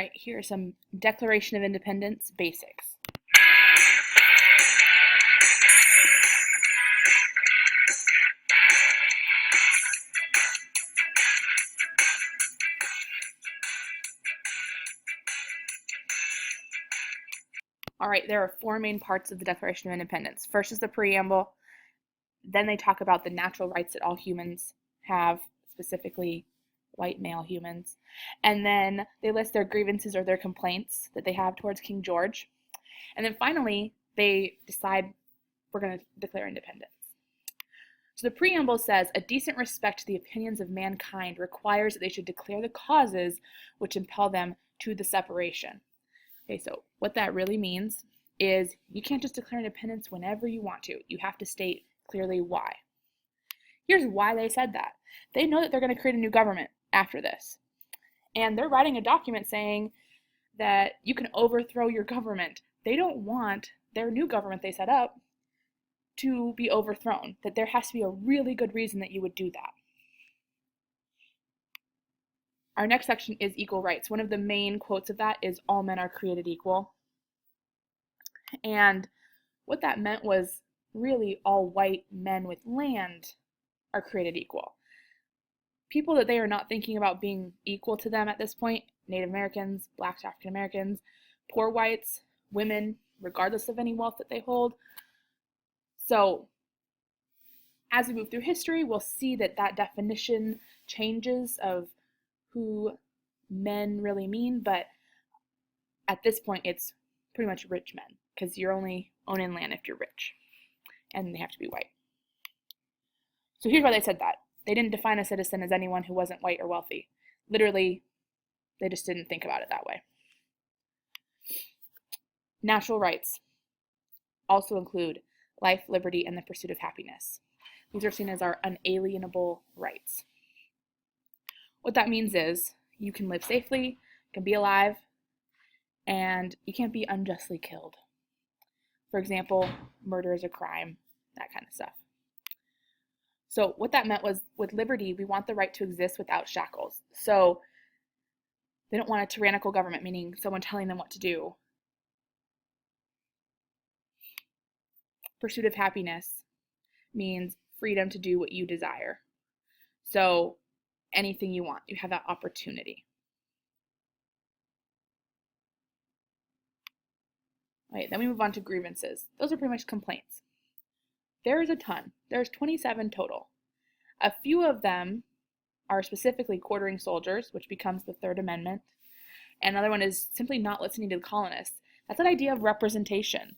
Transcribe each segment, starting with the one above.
right, here are some Declaration of Independence basics. All right, there are four main parts of the Declaration of Independence. First is the Preamble. Then they talk about the natural rights that all humans have, specifically white male humans. And then they list their grievances or their complaints that they have towards King George. And then finally, they decide we're going to declare independence. So the Preamble says, a decent respect to the opinions of mankind requires that they should declare the causes which impel them to the separation. Okay, so what that really means is you can't just declare independence whenever you want to. You have to state clearly why. Here's why they said that. They know that they're going to create a new government after this. And they're writing a document saying that you can overthrow your government. They don't want their new government they set up to be overthrown, that there has to be a really good reason that you would do that. Our next section is equal rights. One of the main quotes of that is all men are created equal. And what that meant was really all white men with land are created equal. People that they are not thinking about being equal to them at this point, Native Americans, Blacks, African Americans, poor whites, women, regardless of any wealth that they hold. So as we move through history, we'll see that that definition changes of who men really mean, but at this point it's pretty much rich men, because you're only owning land if you're rich, and they have to be white. So here's why they said that. They didn't define a citizen as anyone who wasn't white or wealthy. Literally, they just didn't think about it that way. Natural rights also include life, liberty, and the pursuit of happiness. These are seen as our unalienable rights. What that means is you can live safely, you can be alive, and you can't be unjustly killed. For example, murder is a crime, that kind of stuff. So what that meant was, with liberty, we want the right to exist without shackles. So they don't want a tyrannical government, meaning someone telling them what to do. Pursuit of happiness means freedom to do what you desire. So anything you want, you have that opportunity. All right, then we move on to grievances. Those are pretty much complaints. There's a ton. There's 27 total. A few of them are specifically quartering soldiers, which becomes the Third Amendment. And another one is simply not listening to the colonists. That's an idea of representation.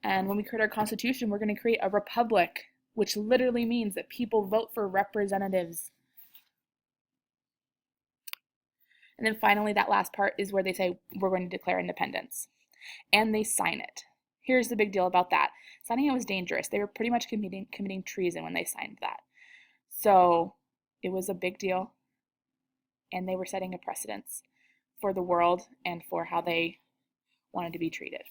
And when we create our Constitution, we're going to create a republic, which literally means that people vote for representatives. And then finally, that last part is where they say we're going to declare independence. And they sign it. Here's the big deal about that. Signing it was dangerous. They were pretty much committing treason when they signed that. So it was a big deal. And they were setting a precedence for the world and for how they wanted to be treated.